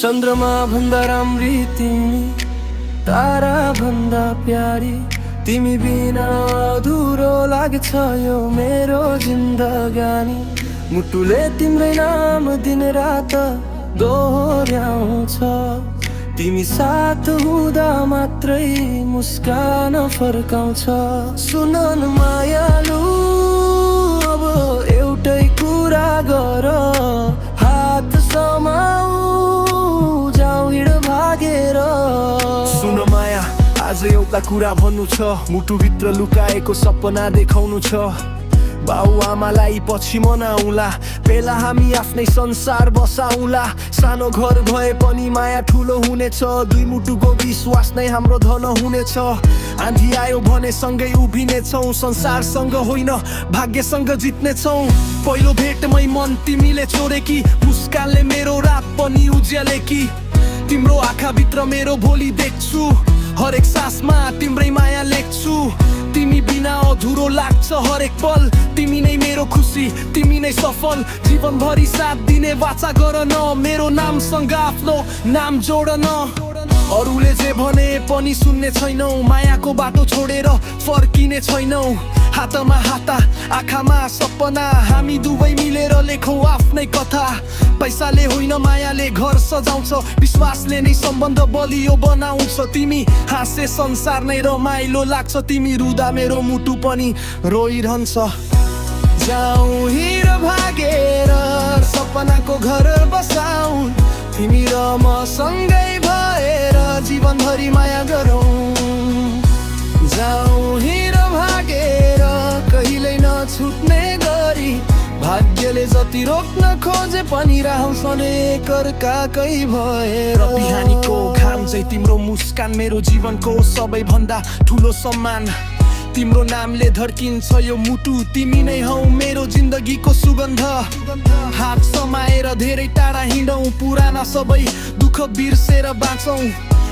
चन्द्रमा भन्दा राम्री तिमी, तारा भन्दा प्यारी तिमी बिना अधुरो लाग्छ यो मेरो जिन्दगानी। मुटुले तिम्रै नाम दिन रात दोहोर्याउँछ, तिमी साथ हुँदा मात्रै मुस्कान फर्काउँछ। सुन न मायालु, अब एउटै कुरा गर, हात समाऊ जाऊ हिँड भागेर। सुन माया, आज एउटा कुरा भन्नु छ, मुटुभित्र लुकाएको सपना देखाउनु छ। बाउ आमालाई पछि मनाउला, बेला हामी आफ्नै संसार बसाउला। सानो घर भए पनि माया ठुलो हुनेछ, दुई मुटुको विश्वास नै हाम्रो धन हुनेछ। आँधी आयो भने सँगै उभिनेछौँ, संसारसँग होइन भाग्यसँग जित्नेछौँ। पहिलो भेटमै मन तिमीले छोडे कि, मुस्कानले मेरो रात पनि उज्याले कि। तिम्रो आँखाभित्र मेरो भोलि देख्छु, हरेक सासमा तिम्रै माया लेख्छु। तिमी बिना अधुरो लाग्छ हरेक पल, तिमी नै मेरो खुसी, तिमी नै सफल। जीवनभरि साथ दिने वाचा गर न, मेरो नामसँग आफ्नो नाम जोड न। अरूले जे भने पनि सुन्ने छैनौ, मायाको बाटो छोडेर फर्किने छैनौ। हातमा हात आँखामा सपना, हामी दुवै मिलेर लेखौँ आफ्नै कथा। पैसाले होइन मायाले घर सजाउँछ, विश्वासले नै सम्बन्ध बलियो बनाउँछ। तिमी हाँसे संसार नै रमाइलो लाग्छ, तिमी रुँदा मेरो मुटु पनि रोइरहन्छ। जाऊ हिँड भागेर सपनाको घर बसाऊ, तिमी र म सँगै भएर जीवनभरि माया गरौँ। जाऊ हिँड भागेर कहिल्यै नछुट्ने गरी, भाग्यले जति रोक्न खोजे पनि रहन्छ एकअर्काकै भएर। बिहानीको घाम चाहिँ तिम्रो मुस्कान, मेरो जीवनको सबैभन्दा ठुलो सम्मान। तिम्रो नामले धड्किन्छ यो मुटु, तिमी नै हौ मेरो जिन्दगीको सुगन्ध। हात समाएर धेरै टाढा हिँडौँ, पुराना सबै दुःख बिर्सेर बाँचौँ।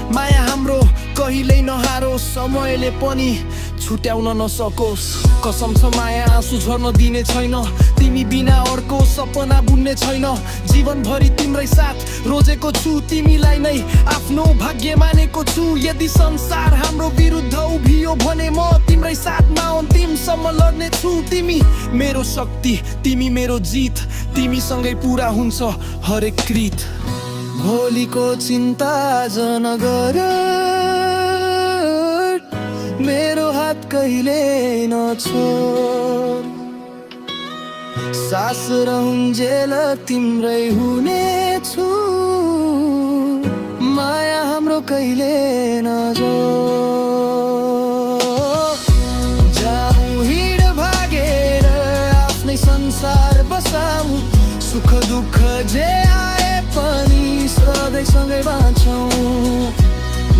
माया हाम्रो कहिल्यै नहारोस्, समयले पनि छुट्याउन नसकोस्। कसम छ माया आँसु झर्न दिने छैन, तिमी बिना अर्को सपना बुन्ने छैन। जीवनभरि तिम्रै साथ रोजेको छु, तिमीलाई नै आफ्नो भाग्य मानेको छु। यदि संसार हाम्रो विरुद्ध उभियो भने म तिम्रै साथमा अन्तिमसम्म लड्ने छु। तिमी मेरो शक्ति, तिमी मेरो जित, तिमीसँगै पुरा हुन्छ हरेक कृत। भोलिको चिन्ता जन गर, मेरो हात कहिले नछोड। सास रहउन्जेल तिम्रै हुनेछु, माया हाम्रो कहिले नजोड। जाऊ हिँड भागेर आफ्नै संसार बसाऊ, सुख दुःख जे आए पनि सधैँ सँगै बाँचौँ।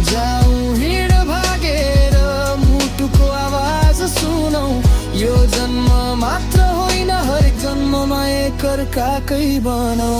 जाऊ हिँड भागेर मुटुको आवाज सुनौ, यो जन्म मात्र होइन हरेक जन्ममा एकअर्काकै बनाऊ।